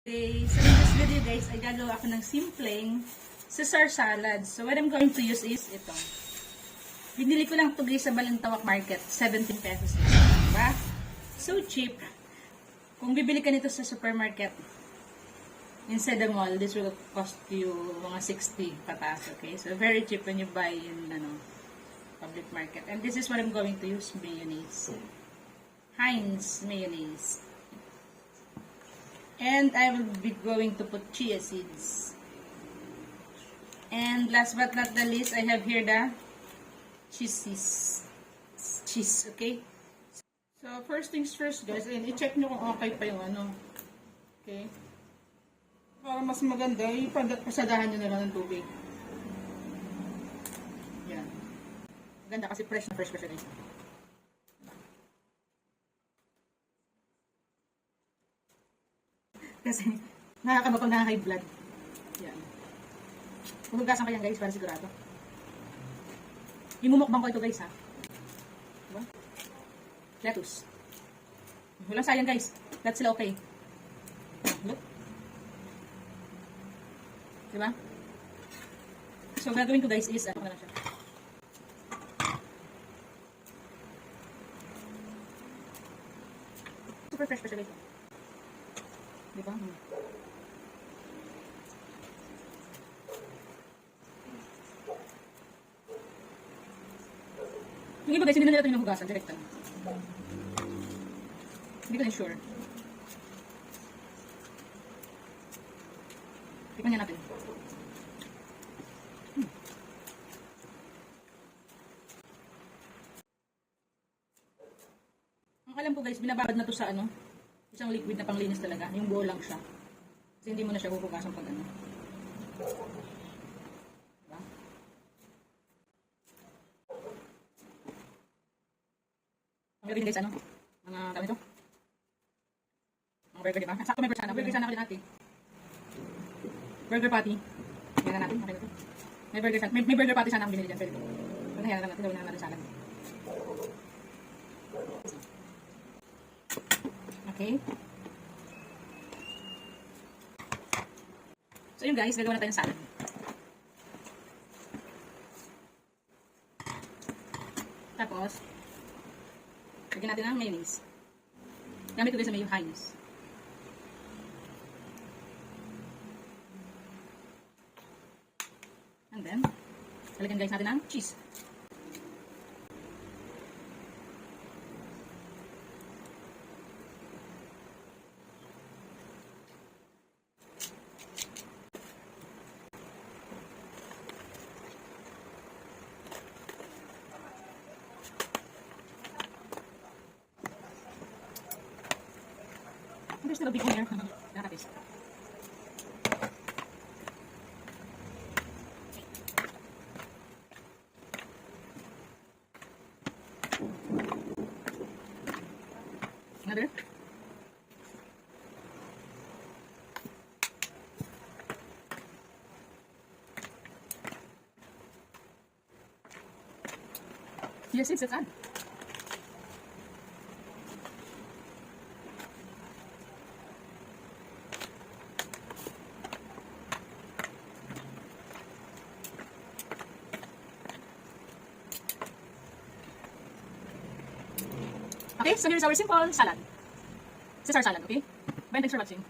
Okay, so in this video guys, ay gagawa ako ng simpleng Caesar salad. So what I'm going to use is ito. Binili ko lang ito guys sa Balintawak Market, 17 pesos lang. Diba? So cheap. Kung bibili ka nito sa supermarket, inside the mall, this will cost you mga 60 patas. Okay? So very cheap when you buy in public market. And this is what I'm going to use, mayonnaise. Heinz mayonnaise. And I will be going to put chia seeds. And last but not the least, I have here the cheese, okay? So, first things first, guys, i-check nyo kung okay pa yung okay? Para mas maganda, pasadahan nyo na lang ng tubig. Yan. Maganda kasi fresh na fresh pa siya, guys. Kasi, nakakaba pag nakaka-high blood. Yan. Hugasan ko yan guys, para sigurado. Imumukbang ko ito guys ha. Diba? Lettuce. Walang sayang guys. That's sila okay. Look. Diba? So, gagawin ko guys is, ano na lang siya. Super fresh pa siya guys. Diba? Yung iba guys, hindi na nila ito yung hugasan. Direct lang. Hindi ko na sure. Tikman niya natin. Ang alam ko guys, binababad na to sa isang liquid na panglinis talaga. Yung buo lang siya. Kasi hindi mo na siya huhugasan pag Diba? Ang galing guys, mga kami ito. Mga burger, diba? Sakto may burger sana. Burger sana ako din natin. Burger patty. Yan na natin. Okay na ito. May burger patty sana akong binili dyan. Pero ito. Panahiyan na natin. Gawin na natin salad. Okay. So yun guys, gagawa na tayo ng salad. Tapos, lagyan natin ng mayonnaise. Gamit ko guys sa mayo Heinz. And then, lagyan guys natin ng cheese. There's still a big one here. Nakapis. Another. Yes, it's on. Okay, so here's our simple salad. Caesar salad, okay? Bye, thanks for watching.